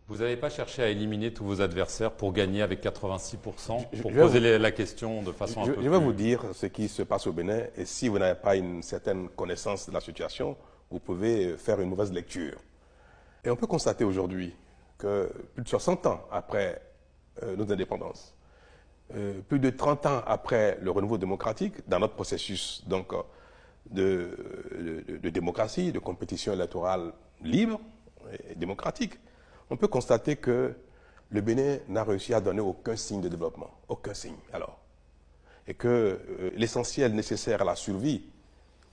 Vous n'avez pas cherché à éliminer tous vos adversaires pour gagner avec 86%, pour vais poser vous- la question de façon un peu je vais vous plus... dire ce qui se passe au Bénin et si vous n'avez pas une certaine connaissance de la situation, vous pouvez faire une mauvaise lecture. Et on peut constater aujourd'hui que plus de 60 ans après nos indépendances, plus de 30 ans après le renouveau démocratique, dans notre processus donc, de démocratie, de compétition électorale libre et démocratique, on peut constater que le Bénin n'a réussi à donner aucun signe de développement. Aucun signe, alors. Et que l'essentiel nécessaire à la survie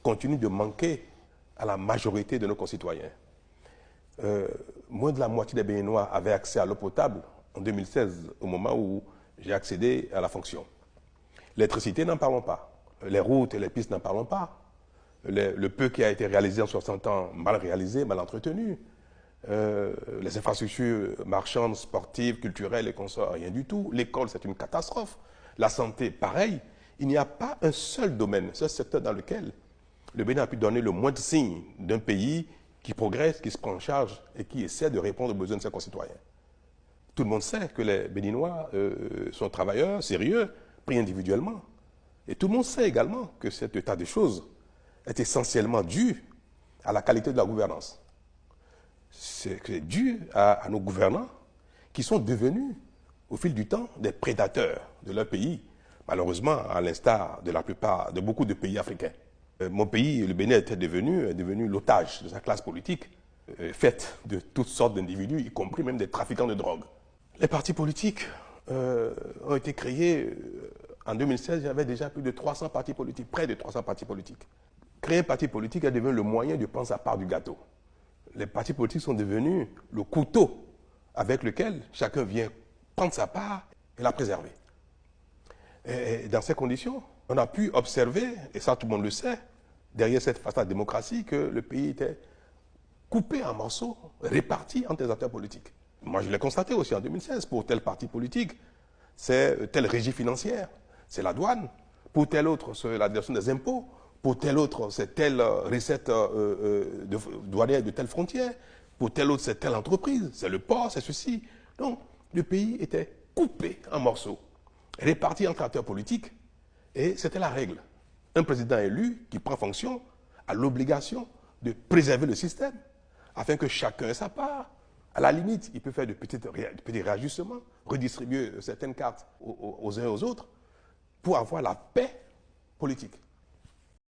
continue de manquer à la majorité de nos concitoyens. Moins de la moitié des Béninois avaient accès à l'eau potable en 2016, au moment où j'ai accédé à la fonction. L'électricité, n'en parlons pas. Les routes et les pistes, n'en parlons pas. Le peu qui a été réalisé en 60 ans, mal réalisé, mal entretenu. Les infrastructures marchandes, sportives, culturelles et consorts, rien du tout. L'école, c'est une catastrophe. La santé, pareil. Il n'y a pas un seul domaine, un seul secteur dans lequel le Bénin a pu donner le moindre signe d'un pays qui progresse, qui se prend en charge et qui essaie de répondre aux besoins de ses concitoyens. Tout le monde sait que les Béninois sont travailleurs, sérieux, pris individuellement. Et tout le monde sait également que cet état de choses est essentiellement dû à la qualité de la gouvernance. C'est dû à nos gouvernants qui sont devenus, au fil du temps, des prédateurs de leur pays, malheureusement, à l'instar de beaucoup de pays africains. Mon pays, le Bénin, est devenu l'otage de sa classe politique, faite de toutes sortes d'individus, y compris même des trafiquants de drogue. Les partis politiques ont été créés en 2016, il y avait déjà plus de 300 partis politiques, près de 300 partis politiques. Créer un parti politique est devenu le moyen de prendre sa part du gâteau. Les partis politiques sont devenus le couteau avec lequel chacun vient prendre sa part et la préserver. Et dans ces conditions, on a pu observer, et ça tout le monde le sait, derrière cette façade démocratie, que le pays était coupé en morceaux, réparti entre les acteurs politiques. Moi, je l'ai constaté aussi en 2016. Pour tel parti politique, c'est telle régie financière, c'est la douane. Pour tel autre, c'est la direction des impôts. Pour tel autre, c'est telle recette douanière de telle frontière. Pour tel autre, c'est telle entreprise, c'est le port, c'est ceci. Donc, le pays était coupé en morceaux, réparti entre acteurs politiques, et c'était la règle. Un président élu qui prend fonction a l'obligation de préserver le système, afin que chacun ait sa part. À la limite, il peut faire de petits réajustements, redistribuer certaines cartes aux uns et aux autres, pour avoir la paix politique.